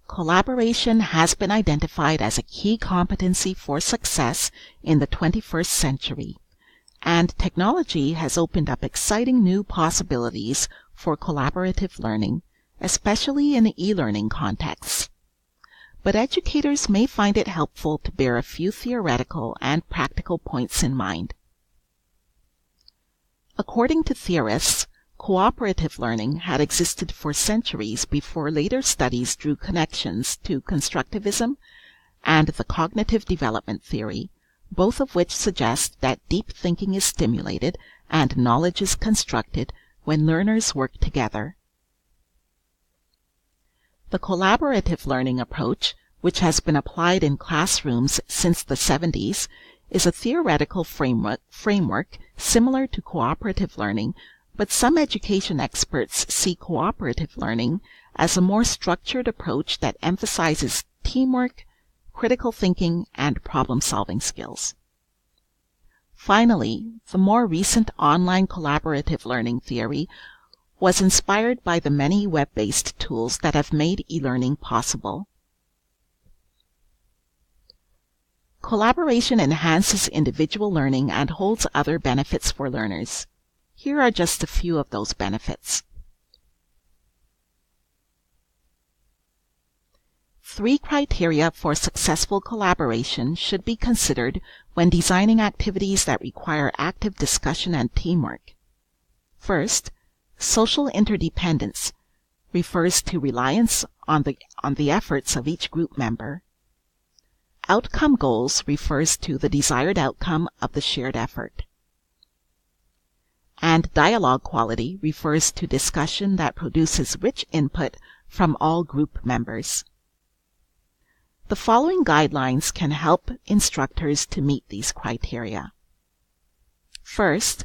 Collaboration has been identified as a key competency for success in the 21st century, and technology has opened up exciting new possibilities for collaborative learning, especially in e-learning contexts. But educators may find it helpful to bear a few theoretical and practical points in mind. According to theorists, cooperative learning had existed for centuries before later studies drew connections to constructivism and the cognitive development theory, both of which suggest that deep thinking is stimulated and knowledge is constructed when learners work together. The collaborative learning approach, which has been applied in classrooms since the 70s, is a theoretical framework similar to cooperative learning, but some education experts see cooperative learning as a more structured approach that emphasizes teamwork, critical thinking, and problem-solving skills. Finally, the more recent online collaborative learning theory was inspired by the many web-based tools that have made e-learning possible. Collaboration enhances individual learning and holds other benefits for learners. Here are just a few of those benefits. 3 criteria for successful collaboration should be considered when designing activities that require active discussion and teamwork. First, social interdependence refers to reliance on the efforts of each group member. Outcome goals refers to the desired outcome of the shared effort. And dialogue quality refers to discussion that produces rich input from all group members. The following guidelines can help instructors to meet these criteria. First,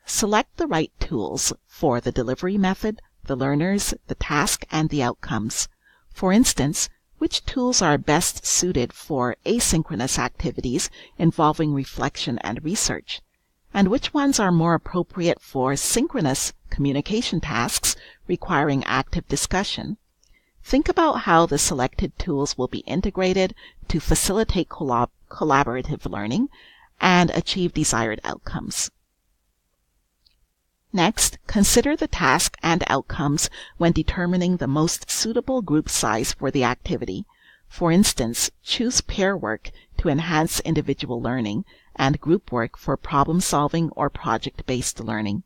select the right tools for the delivery method, the learners, the task, and the outcomes. For instance, which tools are best suited for asynchronous activities involving reflection and research, and which ones are more appropriate for synchronous communication tasks requiring active discussion. Think about how the selected tools will be integrated to facilitate collaborative learning and achieve desired outcomes. Next, consider the task and outcomes when determining the most suitable group size for the activity. For instance, choose pair work to enhance individual learning and group work for problem-solving or project-based learning.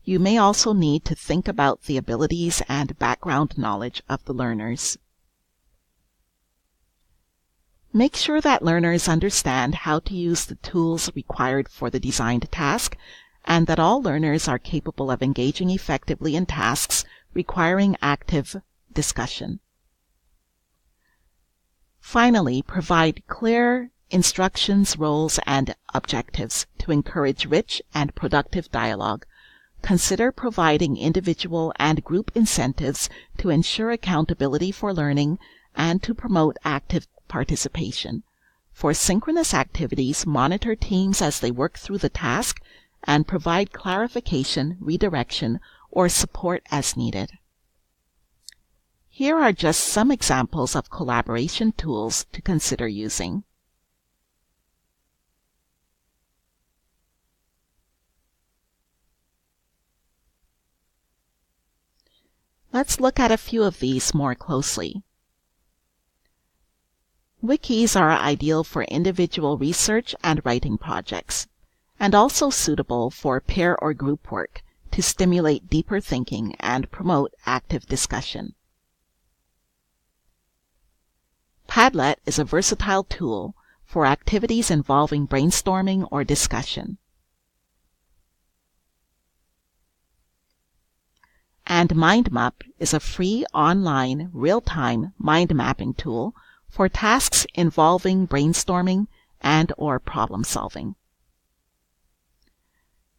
You may also need to think about the abilities and background knowledge of the learners. Make sure that learners understand how to use the tools required for the designed task, and that all learners are capable of engaging effectively in tasks requiring active discussion. Finally, provide clear instructions, roles, and objectives to encourage rich and productive dialogue. Consider providing individual and group incentives to ensure accountability for learning and to promote active participation. For synchronous activities, monitor teams as they work through the task and provide clarification, redirection, or support as needed. Here are just some examples of collaboration tools to consider using. Let's look at a few of these more closely. Wikis are ideal for individual research and writing projects, and also suitable for pair or group work to stimulate deeper thinking and promote active discussion. Padlet is a versatile tool for activities involving brainstorming or discussion. And MindMap is a free online real-time mind mapping tool for tasks involving brainstorming and/or problem solving.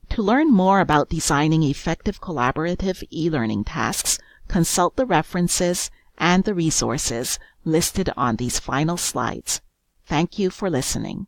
To learn more about designing effective collaborative e-learning tasks, consult the references and the resources listed on these final slides. Thank you for listening.